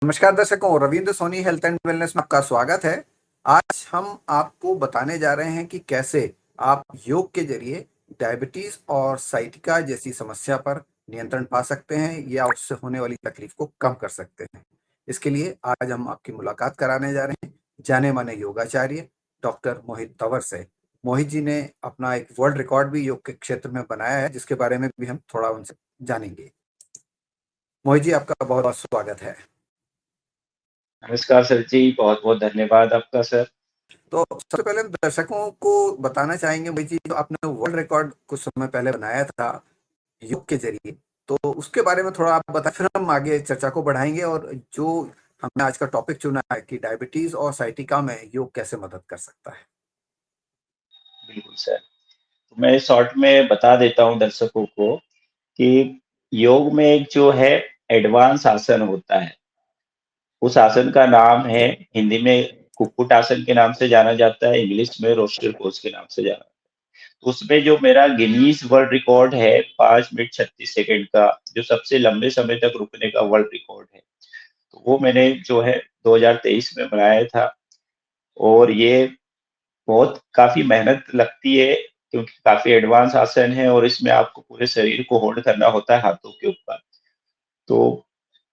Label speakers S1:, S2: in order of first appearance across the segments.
S1: नमस्कार दर्शकों, Ravindra Soni health and wellness में आपका स्वागत है। आज हम आपको बताने जा रहे हैं कि कैसे आप योग के जरिए डायबिटीज और साइटिका जैसी समस्या पर नियंत्रण पा सकते हैं या उससे होने वाली तकलीफ को कम कर सकते हैं। इसके लिए आज हम आपकी मुलाकात कराने जा रहे हैं जाने माने योगाचार्य डॉक्टर मोहित तंवर से। मोहित जी ने अपना एक वर्ल्ड रिकॉर्ड भी योग के क्षेत्र में बनाया है, जिसके बारे में भी हम थोड़ा उनसे जानेंगे। मोहित जी, आपका बहुत बहुत स्वागत है।
S2: नमस्कार सर जी, बहुत-बहुत धन्यवाद आपका सर।
S1: तो सबसे पहले हम दर्शकों को बताना चाहेंगे भाई जी, जो आपने वर्ल्ड रिकॉर्ड कुछ समय पहले बनाया था योग के जरिए, तो उसके बारे में थोड़ा आप बताएं, फिर हम आगे चर्चा को बढ़ाएंगे। और जो हमने आज का टॉपिक चुना है कि डायबिटीज और साइटिका में योग कैसे मदद कर सकता है।
S2: बिल्कुल सर। तो मैं शॉर्ट में बता देता हूँ दर्शकों को कि योग में एक जो है एडवांस आसन होता है, उस आसन का नाम है हिंदी में कुक्कुट आसन के नाम से जाना जाता है, इंग्लिश में रोस्टर पोज के नाम से जाना। उसमें जो मेरा गिनीज वर्ल्ड रिकॉर्ड है 5 मिनट 36 सेकंड का, जो सबसे लंबे समय तक रुकने का वर्ल्ड रिकॉर्ड है, तो वो मैंने जो है 2023 में बनाया था। और ये बहुत काफ़ी मेहनत लगती है क्योंकि काफ़ी एडवांस आसन है और इसमें आपको पूरे शरीर को होल्ड करना होता है हाथों के ऊपर। तो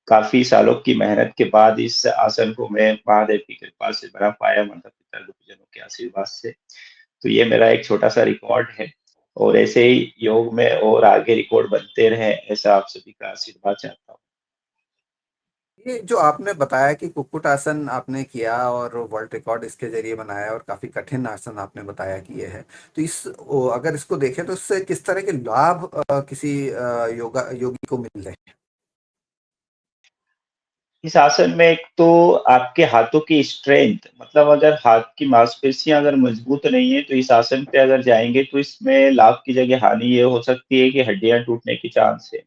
S2: काफ़ी सालों की मेहनत के बाद इस आसन को मैं महादेव की कृपा से बना पाया, माता-पिता, गुरुजनों के आशीर्वाद से। तो ये मेरा एक छोटा-सा रिकॉर्ड है और ऐसे ही योग में और आगे रिकॉर्ड बनते रहें, ऐसा आप सभी का आशीर्वाद चाहता हूँ।
S1: ये जो आपने बताया कि कुक्कुट आसन आपने किया और वर्ल्ड रिकॉर्ड इसके जरिए बनाया, और काफी कठिन आसन आपने बताया कि ये है, तो अगर इसको देखें तो इससे किस तरह के लाभ किसी योगा योगी को मिल रहे हैं।
S2: इस आसन में एक तो आपके हाथों की स्ट्रेंथ, मतलब अगर हाथ की मांसपेशियाँ अगर मजबूत नहीं है, तो इस आसन पे अगर जाएँगे तो इसमें लाभ की जगह हानि ये हो सकती है कि हड्डियाँ टूटने की चांस है।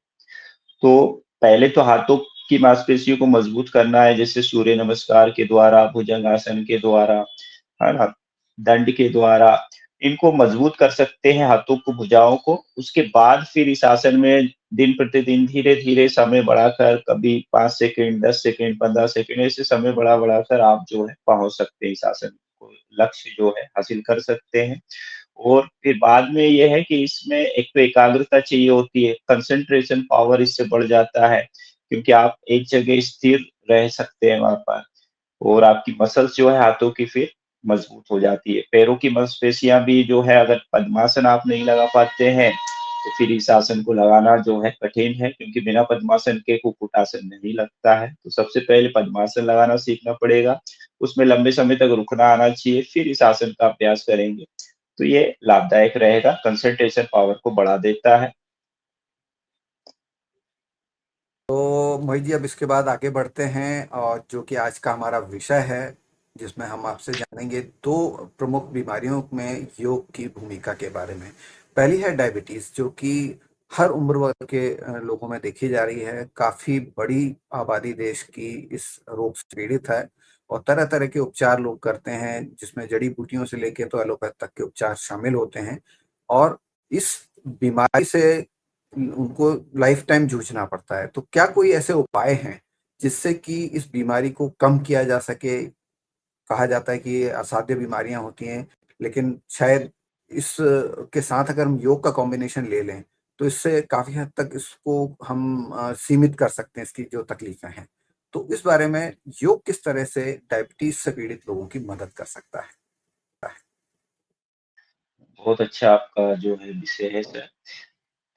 S2: तो पहले तो हाथों की मांसपेशियों को मजबूत करना है, जैसे सूर्य नमस्कार के द्वारा, भुजंगासन के द्वारा, है ना? दंड के द्वारा, इनको मजबूत कर सकते हैं हाथों को, भुजाओं को। उसके बाद फिर इस आसन में दिन-प्रतिदिन धीरे-धीरे समय बढ़ाकर कभी 5 सेकंड, 10 सेकंड, 15 सेकंड ऐसे समय बढ़ा-बढ़ाकर आप जो है पहुँच सकते हैं इस आसन को, लक्ष्य जो है हासिल कर सकते हैं। और फिर बाद में ये है कि इसमें एक तो एकाग्रता चाहिए होती है, कंसंट्रेशन पावर इससे बढ़ जाता है, क्योंकि आप एक जगह स्थिर रह सकते हैं वहाँ पर। और आपकी मसल्स जो है हाथों की फिर मजबूत हो जाती है। पैरों की मांसपेशियाँ भी जो है, अगर पद्मासन आप नहीं लगा पाते हैं, तो फिर इस आसन को लगाना जो है कठिन है, क्योंकि बिना पद्मासन के कुक्कुटासन नहीं लगता है। तो सबसे पहले पद्मासन लगाना सीखना पड़ेगा, उसमें लंबे समय तक रुकना आना चाहिए, फिर इस आसन का अभ्यास करेंगे। तो ये लाभदायक रहेगा, कंसंट्रेशन पावर को बढ़ा देता है।
S1: तो मोहित जी, अब इसके बाद आगे बढ़ते हैं, और जो कि आज का हमारा विषय है, जिसमें हम आपसे जानेंगे दो प्रमुख बीमारियों में योग की भूमिका के बारे में। पहली है डायबिटीज, जो कि हर उम्र वर्ग के लोगों में देखी जा रही है। काफी बड़ी आबादी देश की इस रोग से पीड़ित है, और तरह तरह के उपचार लोग करते हैं, जिसमें जड़ी बूटियों से लेके तो एलोपैथ तक के उपचार शामिल होते हैं। और इस बीमारी से उनको लाइफ टाइम जूझना पड़ता है। तो क्या कोई ऐसे उपाय हैं जिससे कि इस बीमारी को कम किया जा सके? कहा जाता है कि ये असाध्य बीमारियां होती हैं, लेकिन शायद इस के साथ अगर हम योग का कॉम्बिनेशन ले लें, तो इससे काफी हद तक इसको हम सीमित कर सकते हैं, इसकी जो तकलीफें हैं। तो इस बारे में योग किस तरह से डायबिटीज से पीड़ित लोगों की मदद कर सकता है।
S2: बहुत अच्छा आपका जो है विषय है सर,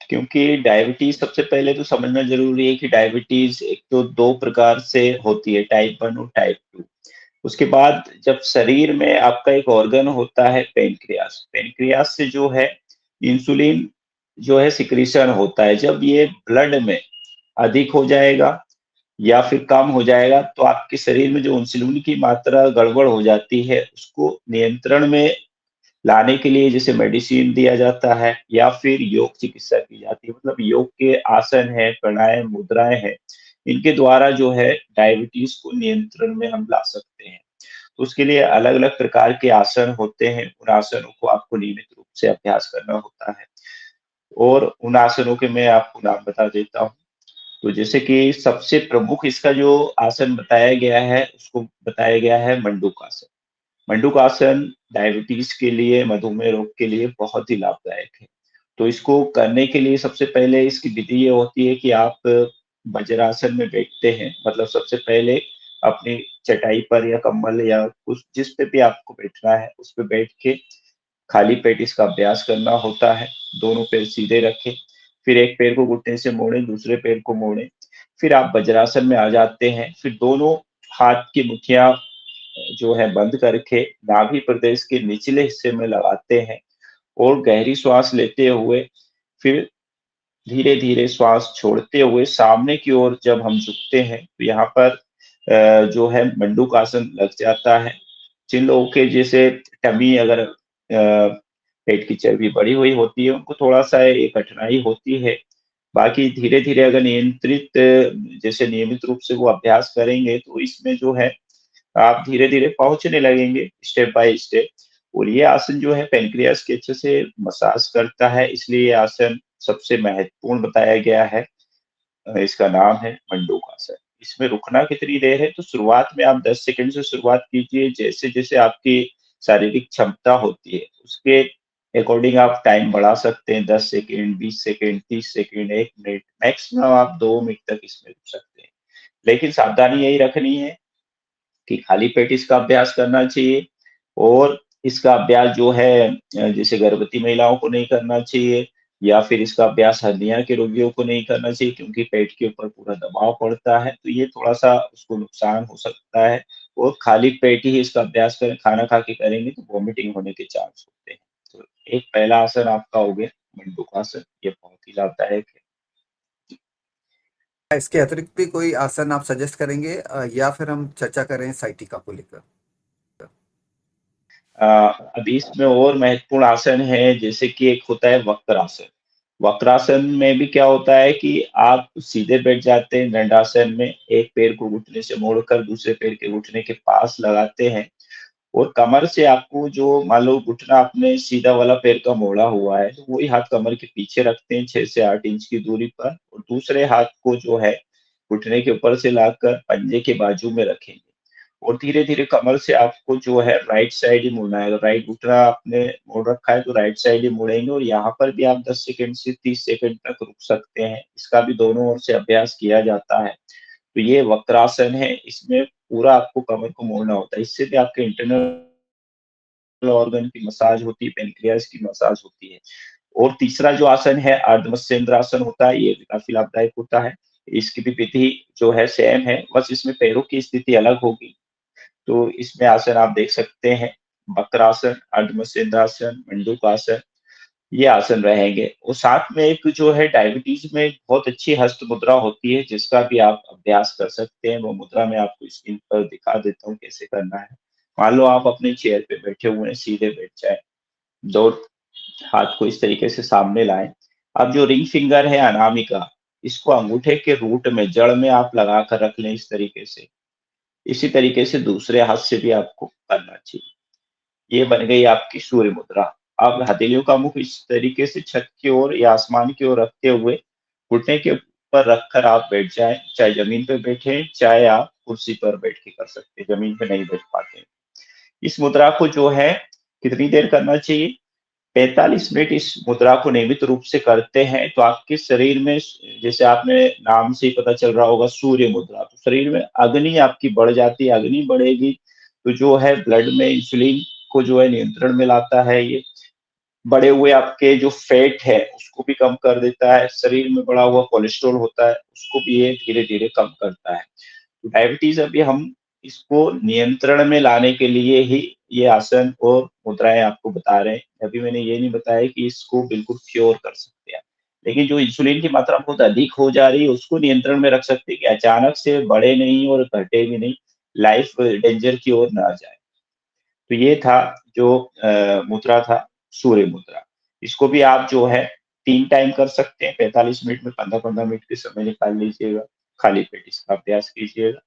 S2: क्योंकि डायबिटीज़ सबसे पहले तो समझना ज़रूरी है कि डायबिटीज़ एक तो 2 प्रकार से होती है, टाइप 1 और टाइप 2। उसके बाद जब शरीर में आपका एक ऑर्गन होता है पैनक्रियास, पैनक्रियास से जो है इंसुलिन जो है सिक्रीशन होता है। जब ये ब्लड में अधिक हो जाएगा या फिर कम हो जाएगा, तो आपके शरीर में जो इंसुलिन की मात्रा गड़बड़ हो जाती है, उसको नियंत्रण में लाने के लिए जैसे मेडिसिन दिया जाता है या फिर योग चिकित्सा की जाती है। मतलब योग के आसन है, प्राणायाम, मुद्राएँ हैं, इनके द्वारा जो है डायबिटीज़ को नियंत्रण में हम ला सकते हैं। तो उसके लिए अलग-अलग प्रकार के आसन होते हैं, उन आसनों को आपको नियमित रूप से अभ्यास करना होता है। और उन आसनों के मैं आपको नाम बता देता हूँ। तो जैसे कि सबसे प्रमुख इसका जो आसन बताया गया है, उसको बताया गया है मंडूकासन। मंडूकासन डायबिटीज के लिए, मधुमेह रोग के लिए बहुत ही लाभदायक है। तो इसको करने के लिए सबसे पहले इसकी विधि ये होती है कि आप वज्रासन में बैठते हैं, मतलब सबसे पहले अपनी चटाई पर या कंबल या कुछ जिस पे भी आपको बैठना है, उस पे बैठ के खाली पेट इसका अभ्यास करना होता है। दोनों पैर सीधे रखें, फिर एक पैर को घुटने से मोड़ें, दूसरे पैर को मोड़ें, फिर आप वज्रासन में आ जाते हैं। फिर दोनों हाथ की मुठ्ठियाँ जो है बंद करके नाभि प्रदेश के निचले हिस्से में लगाते हैं और गहरी श्वास लेते हुए फिर धीरे-धीरे श्वास छोड़ते हुए सामने की ओर जब हम झुकते हैं, तो यहाँ पर जो है मंडूकासन लग जाता है। जिन लोगों के जैसे टमी अगर पेट की चर्बी बढ़ी हुई होती है, उनको थोड़ा-सा ये कठिनाई होती है। बाकी धीरे-धीरे अगर जैसे नियमित रूप से वो अभ्यास करेंगे, तो इसमें जो है आप धीरे-धीरे पहुँचने लगेंगे स्टेप बाय स्टेप। और ये आसन जो है पैनक्रियाज़ के अच्छे से मसाज करता है, इसलिए ये आसन सबसे महत्वपूर्ण बताया गया है। इसका नाम है मंडूकासन। इसमें रुकना कितनी देर है, तो शुरुआत में आप 10 सेकंड से शुरुआत कीजिए, जैसे-जैसे आपकी शारीरिक क्षमता होती है, उसके अकॉर्डिंग आप टाइम बढ़ा सकते हैं। 10 second, 20 second, 30 second, 1 minute, maximum आप 2 मिनट तक इसमें रुक सकते हैं। लेकिन सावधानी यही रखनी है कि खाली पेट इसका अभ्यास करना चाहिए और इसका अभ्यास जो है जैसे गर्भवती महिलाओं को नहीं करना चाहिए या फिर इसका अभ्यास हर्निया के रोगियों को नहीं करना चाहिए क्योंकि पेट के ऊपर पूरा दबाव पड़ता है, तो ये थोड़ा-सा उसको नुकसान हो सकता है और खाली पेट ही इसका अभ्यास करें, खाना खा के करेंगे तो वॉमिटिंग होने के चांस होते हैं। तो एक पहला आसन आपका हो गया मंडूकासन, ये बहुत ही लाभदायक है।
S1: इसके अतिरिक्त भी कोई आसन आप सजेस्ट करेंगे या फिर हम चर्चा करें साइटिका को लेकर?
S2: अ, अभी इसमें और महत्वपूर्ण आसन है जैसे कि एक होता है वक्रासन। वक्रासन में भी क्या होता है कि आप सीधे बैठ जाते हैं दंडासन में, एक पैर को घुटने से मोड़कर दूसरे पैर के घुटने के पास लगाते हैं और कमर से आपको जो मान लो घुटना आपने सीधा वाला पैर का मोड़ा हुआ है, तो वही हाथ कमर के पीछे रखते हैं 6 से 8 इंच की दूरी पर और दूसरे हाथ को जो है घुटने के ऊपर से लाकर पंजे के बाजू में रखेंगे। और धीरे-धीरे कमर से आपको जो है राइट साइड ही मुड़ना है। राइट घुटना आपने मोड़ रखा है तो राइट साइड ही मुड़ेंगे और यहाँ पर भी आप 10 सेकंड से 30 सेकंड तक रुक सकते हैं। इसका भी दोनों ओर से अभ्यास किया जाता है। तो ये वक्रासन है, इसमें पूरा आपको कमर को मोड़ना होता है। इससे भी आपके इंटरनल ऑर्गन की मसाज होती है, पैनक्रियाज़ की मसाज होती है। और तीसरा जो आसन है अर्धमत्स्येंद्रासन होता है, ये भी काफ़ी लाभदायक होता है। इसकी भी विधि जो है सेम है, बस इसमें पैरों की स्थिति अलग होगी। तो इसमें आसन आप देख सकते हैं, वक्रासन, अर्धमत्स्येंद्रासन, मंडूकासन, ये आसन रहेंगे और साथ में एक जो है डायबिटीज़ में बहुत अच्छी हस्त मुद्रा होती है, जिसका भी आप अभ्यास कर सकते हैं। वो मुद्रा मैं आपको स्क्रीन पर दिखा देता हूँ कैसे करना है। मान लो आप अपनी चेयर पे बैठे हुए हैं, सीधे बैठ जाएँ, 2 हाथ को इस तरीके से सामने लाएँ। अब जो रिंग फिंगर है अनामिका, इसको अंगूठे के रूट में, जड़ में आप लगा कर रख लें इस तरीके से। इसी तरीके से दूसरे हाथ से भी आपको करना चाहिए। ये बन गई आपकी सूर्य मुद्रा। अब हथेलियों का मुख इस तरीके से छत की ओर या आसमान की ओर रखते हुए घुटने के ऊपर रखकर आप बैठ जाएँ, चाहे ज़मीन पे बैठें, चाहे आप कुर्सी पर बैठ के कर सकते हैं, ज़मीन पे नहीं बैठ पाते। इस मुद्रा को जो है कितनी देर करना चाहिए? 45 मिनट इस मुद्रा को नियमित रूप से करते हैं, तो आपके शरीर में जैसे आपने नाम से ही पता चल रहा होगा सूर्य मुद्रा, तो शरीर में अग्नि आपकी बढ़ जाती है, अग्नि बढ़ेगी, तो जो है ब्लड में इंसुलिन को जो है नियंत्रण में लाता है ये। बढ़े हुए आपके जो फैट है, उसको भी कम कर देता है, शरीर में बढ़ा हुआ कोलेस्ट्रॉल होता है, उसको भी ये धीरे-धीरे कम करता है। डायबिटीज़ अभी हम इसको नियंत्रण में लाने के लिए ही ये आसन और मुद्राएँ आपको बता रहे हैं। अभी मैंने ये नहीं बताया कि इसको बिल्कुल क्योर कर सकते हैं। लेकिन जो इंसुलिन की मात्रा बहुत अधिक हो जा रही है, उसको नियंत्रण में रख सकते हैं कि अचानक से बढ़े नहीं और घटे भी नहीं, लाइफ डेंजर की ओर ना जाए। तो ये था जो मुद्रा था, सूर्य मुद्रा। इसको भी आप जो है 3 टाइम कर सकते हैं, 45 मिनट में 15-15 मिनट के समय निकाल लीजिएगा, खाली पेट इसका अभ्यास कीजिएगा।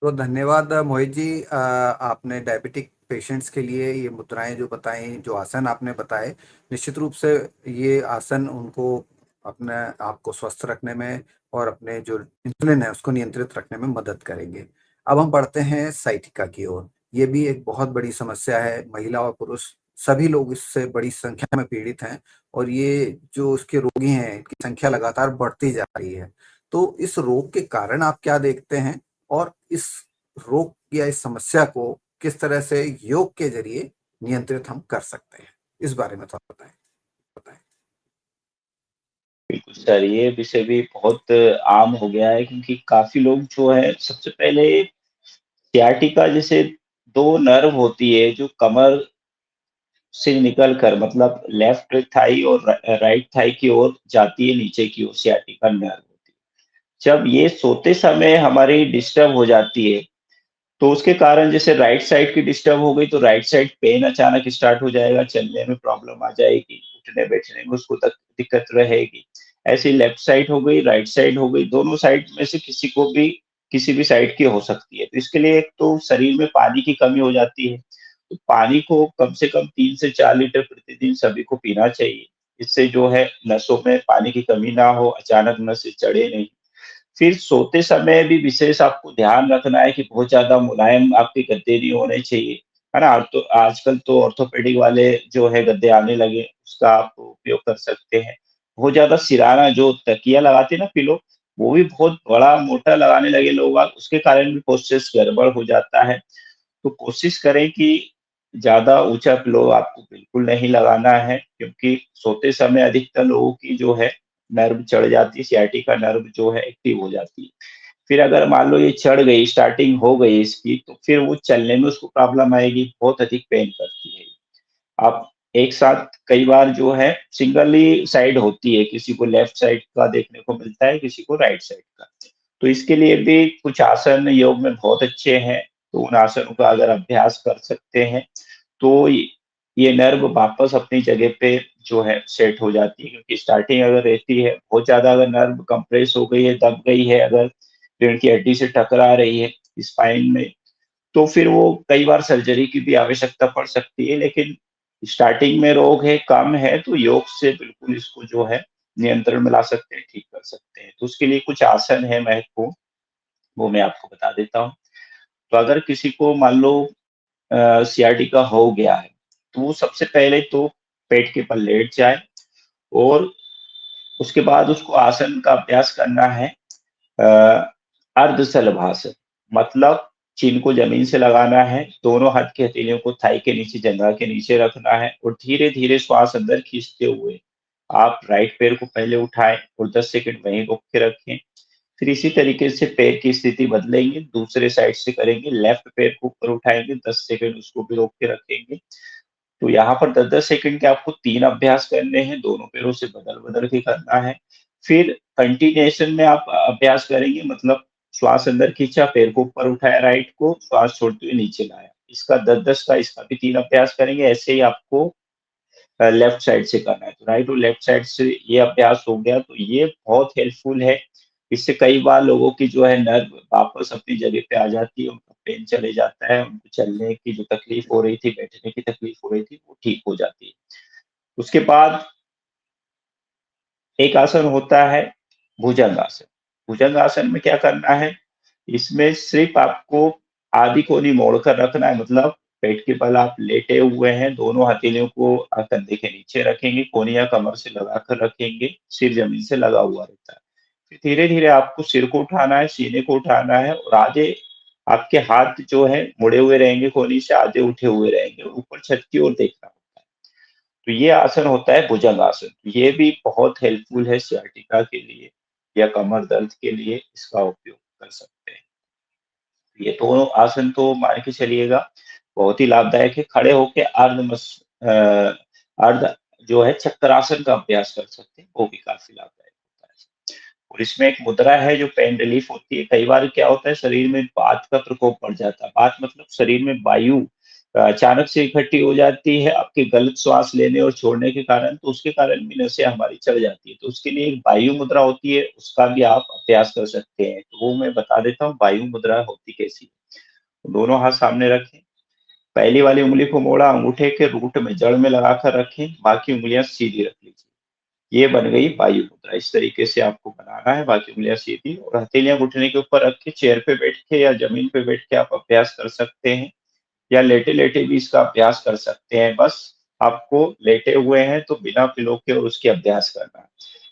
S1: तो धन्यवाद मोहित जी, आपने डायबिटिक पेशेंट्स के लिए ये मुद्राएं जो बताई, जो आसन आपने बताए, निश्चित रूप से ये आसन उनको अपने आप को स्वस्थ रखने में और अपने जो इंसुलिन है उसको नियंत्रित रखने में मदद करेंगे। अब हम बढ़ते हैं साइटिका की ओर। ये भी एक बहुत बड़ी समस्या है, महिला और पुरुष सभी लोग इससे बड़ी संख्या में पीड़ित हैं और ये जो इसके रोगी हैं, इनकी संख्या लगातार बढ़ती जा रही है। तो इस रोग के कारण आप क्या देखते हैं? और इस रोग या इस समस्या को किस तरह से योग के ज़रिए नियंत्रित हम कर सकते हैं? इस बारे में थोड़ा बताएँ। बताएँ।
S2: बिल्कुल सर, ये विषय भी बहुत आम हो गया है क्योंकि काफ़ी लोग जो है सबसे पहले सियाटिका जैसे 2 नर्व होती है जो कमर से निकल कर मतलब लेफ्ट थाई और राइट थाई की ओर जाती है नीचे की ओर सियाटिका नर्व होती है। जब ये सोते समय हमारी डिस्टर्ब हो जाती है तो उसके कारण जैसे राइट साइड की डिस्टर्ब हो गई तो राइट साइड पेन अचानक स्टार्ट हो जाएगा, चलने में प्रॉब्लम आ जाएगी, उठने-बैठने में उसको तक दिक्कत रहेगी। ऐसे ही लेफ्ट साइड हो गई, राइट साइड हो गई, दोनों साइड में से किसी को भी किसी भी साइड की हो सकती है। तो इसके लिए एक तो शरीर में पानी की कमी हो जाती है, तो पानी को कम से कम 3 से 4 लीटर प्रतिदिन सभी को पीना चाहिए। इससे जो है नसों में पानी की कमी ना हो, अचानक नसें चढ़े नहीं। फिर सोते समय भी विशेष आपको ध्यान रखना है कि बहुत ज़्यादा मुलायम आपके गद्दे नहीं होने चाहिए, है ना? तो आजकल तो ऑर्थोपेडिक वाले जो है गद्दे आने लगे, उसका आप उपयोग कर सकते हैं। बहुत ज़्यादा सिरहाना जो तकिया लगाते हैं ना पिलो, वो भी बहुत बड़ा मोटा लगाने लगे लोग आज, उसके कारण भी प्रोसेस गड़बड़ हो जाता है। तो कोशिश करें कि ज़्यादा ऊँचा पिलो आपको बिल्कुल नहीं लगाना है क्योंकि सोते समय अधिकतर लोगों की जो है नर्व चढ़ जाती है, सियाटिका नर्व जो है एक्टिव हो जाती है। फिर अगर मान लो ये चढ़ गई, स्टार्टिंग हो गई इसकी, तो फिर वो चलने में उसको प्रॉब्लम आएगी, बहुत अधिक पेन करती है। आप एक साथ कई बार जो है सिंगल साइड होती है, किसी को लेफ्ट साइड का देखने को मिलता है, किसी को राइट साइड का। तो इसके लिए भी कुछ आसन योग में बहुत अच्छे हैं, तो उन आसनों का अगर अभ्यास कर सकते हैं, तो ये नर्व वापस अपनी जगह पे जो है सेट हो जाती है क्योंकि स्टार्टिंग अगर रहती है, बहुत ज़्यादा अगर नर्व कंप्रेस हो गई है, दब गई है, अगर रीढ़ की हड्डी से टकरा रही है स्पाइन में, तो फिर वो कई बार सर्जरी की भी आवश्यकता पड़ सकती है, लेकिन स्टार्टिंग में रोग है, कम है, तो योग से बिल्कुल इसको जो है नियंत्रण में ला सकते हैं, ठीक कर सकते हैं। तो उसके लिए कुछ आसन है महत्वपूर्ण, वो मैं आपको बता देता हूँ। तो अगर किसी को मान लो सीआरटी हो गया है, तो वो सबसे पहले तो पेट के बल लेट जाए और उसके बाद उसको आसन का अभ्यास करना है अ, अर्ध शलभासन मतलब चिन को ज़मीन से लगाना है, दोनों हाथ की हथेलियों को थाई के नीचे जंघा के नीचे रखना है और धीरे-धीरे श्वास अंदर खींचते हुए आप राइट पैर को पहले उठाएँ और 10 सेकंड वहीं रोक के रखें। फिर इसी तरीके से पैर की स्थिति बदलेंगे, दूसरे साइड से करेंगे, लेफ्ट पैर को ऊपर उठाएँगे, 10 सेकंड उसको भी रोक के रखेंगे। तो यहाँ पर 10-10 सेकंड के आपको 3 अभ्यास करने हैं, दोनों पैरों से बदल-बदल के करना है। फिर कंटिन्यूएशन में आप अभ्यास करेंगे मतलब श्वास अंदर खींचा, पैर को ऊपर उठाया राइट को, श्वास छोड़ते हुए नीचे लाया। इसका 10-10 का इसका भी 3 अभ्यास करेंगे, ऐसे ही आपको लेफ्ट साइड से करना है। तो राइट और लेफ्ट साइड से ये अभ्यास हो गया, तो ये बहुत हेल्पफुल है। इससे कई बार लोगों की जो है नर्व वापस अपनी जगह पे आ जाती है, उनका पेन चले जाता है, उनको चलने की जो तकलीफ हो रही थी, बैठने की तकलीफ हो रही थी, वो ठीक हो जाती है। उसके बाद एक आसन होता है भुजंगासन। भुजंगासन में क्या करना है, इसमें सिर्फ़ आपको आधी कोहनी मोड़ कर रखना है मतलब पेट के बल आप लेटे हुए हैं, दोनों हथेलियों को कंधे के नीचे रखेंगे, कोहनियाँ कमर से लगाकर रखेंगे, सिर ज़मीन से लगा हुआ रहता है। फिर धीरे-धीरे आपको सिर को उठाना है, सीने को उठाना है और आधे आपके हाथ जो है मुड़े हुए रहेंगे कोहनी से, आधे उठे हुए रहेंगे और ऊपर छत की ओर देखना होता है। तो ये आसन होता है भुजंगासन। ये भी बहुत हेल्पफुल है सियाटिका के लिए या कमर दर्द के लिए इसका उपयोग कर सकते हैं। ये दोनों आसन तो मान के चलिएगा बहुत ही लाभदायक है। खड़े होके अ, अर्ध जो है चक्रासन का अभ्यास कर सकते हैं, वो भी काफ़ी लाभदायक होता है। और इसमें एक मुद्रा है जो पेन रिलीफ होती है। कई बार क्या होता है शरीर में वात का प्रकोप बढ़ जाता है। वात मतलब शरीर में वायु अचानक से इकट्ठी हो जाती है आपके गलत श्वास लेने और छोड़ने के कारण, तो उसके कारण भी नसें हमारी चढ़ जाती है। तो उसके लिए एक वायु मुद्रा होती है, उसका भी आप अभ्यास कर सकते हैं। तो वो मैं बता देता हूँ वायु मुद्रा होती कैसी है। दोनों हाथ सामने रखें, पहली वाली उँगली को मोड़ा अंगूठे के रूट में जड़ में लगाकर रखें, बाकी उँगलियाँ सीधी रख लीजिए। ये बन गई वायु मुद्रा। इस तरीके से आपको बनाना है, बाकी उँगलियाँ सीधी और हथेलियाँ घुटने के ऊपर रख के चेयर पे बैठ के या ज़मीन पे बैठ के आप अभ्यास कर सकते हैं, या लेटे-लेटे भी इसका अभ्यास कर सकते हैं। बस आपको लेटे हुए हैं तो बिना पिलो के और उसके अभ्यास करना है।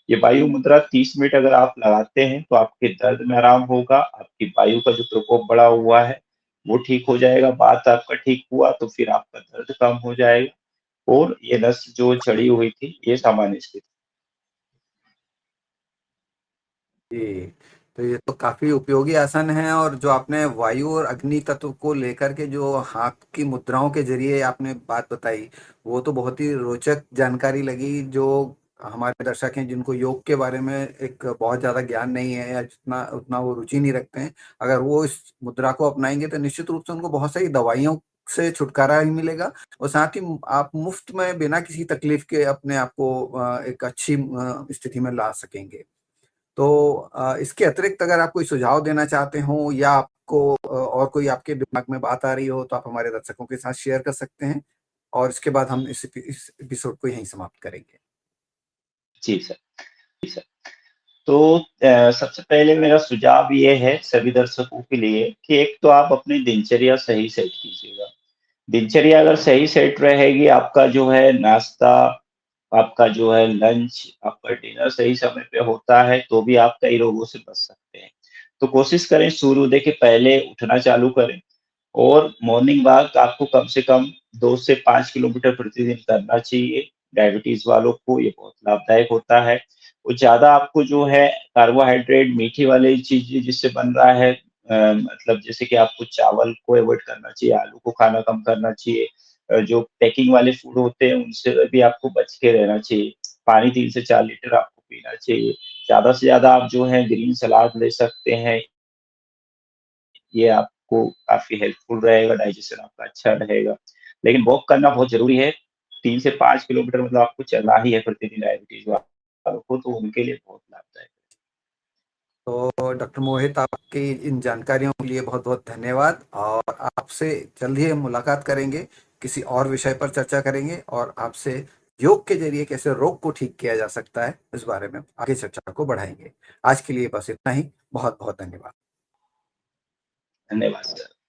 S2: ये वायु मुद्रा 30 मिनट अगर आप लगाते हैं तो आपके दर्द में आराम होगा, आपकी वायु का जो प्रकोप बढ़ा हुआ है, वो ठीक हो जाएगा। वात आपका ठीक हुआ तो फिर आपका दर्द कम हो जाएगा और ये नस जो चढ़ी हुई थी, ये सामान्य स्थिति।
S1: जी, तो ये तो काफ़ी उपयोगी आसन है, और जो आपने वायु और अग्नि तत्व को लेकर के जो हाथ की मुद्राओं के ज़रिए आपने बात बताई, वो तो बहुत ही रोचक जानकारी लगी। जो हमारे दर्शक हैं जिनको योग के बारे में एक बहुत ज़्यादा ज्ञान नहीं है, या जितना उतना वो रुचि नहीं रखते हैं, अगर वो इस मुद्रा को अपनाएँगे तो निश्चित रूप से उनको बहुत सारी दवाइयों से छुटकारा भी मिलेगा, और साथ ही आप मुफ्त में बिना किसी तकलीफ के अपने आप को एक अच्छी स्थिति में ला सकेंगे। तो इसके अतिरिक्त अगर आप कोई सुझाव देना चाहते हो, या आपको और कोई आपके दिमाग में बात आ रही हो, तो आप हमारे दर्शकों के साथ शेयर कर सकते हैं, और इसके बाद हम इस एपिसोड को यहीं समाप्त करेंगे।
S2: जी सर, जी सर। तो सबसे पहले मेरा सुझाव ये है सभी दर्शकों के लिए कि एक तो आप अपनी दिनचर्या सही सेट कीजिएगा। दिनचर्या अगर सही सेट रहेगी, आपका जो है नाश्ता, आपका जो है लंच, आपका डिनर सही समय पे होता है, तो भी आप कई रोगों से बच सकते हैं। तो कोशिश करें सूर्योदय के पहले उठना चालू करें और मॉर्निंग वॉक आपको कम से कम 2 से 5 किलोमीटर प्रतिदिन करना चाहिए। डायबिटीज़ वालों को ये बहुत लाभदायक होता है। और ज़्यादा आपको जो है कार्बोहाइड्रेट, मीठी वाली चीज़ें जिससे बन रहा है, मतलब जैसे कि आपको चावल को अवॉइड करना चाहिए, आलू को खाना कम करना चाहिए। जो पैकिंग वाले फूड होते हैं उनसे भी आपको बच के रहना चाहिए। पानी 3 से 4 लीटर आपको पीना चाहिए। ज़्यादा से ज़्यादा आप जो है ग्रीन सलाद ले सकते हैं। ये आपको काफ़ी हेल्पफुल रहेगा, डाइजेशन आपका अच्छा रहेगा। लेकिन वॉक करना बहुत ज़रूरी है। 3 से 5 किलोमीटर मतलब आपको चलना ही है प्रतिदिन डायबिटीज़ वालों को, तो उनके लिए बहुत लाभदायक है।
S1: तो डॉक्टर मोहित, आपकी इन जानकारियों के लिए बहुत-बहुत धन्यवाद, और आपसे जल्द ही हम मुलाकात करेंगे, किसी और विषय पर चर्चा करेंगे, और आपसे योग के ज़रिए कैसे रोग को ठीक किया जा सकता है, इस बारे में आगे चर्चा को बढ़ाएँगे। आज के लिए बस इतना ही। बहुत-बहुत धन्यवाद।
S2: धन्यवाद सर।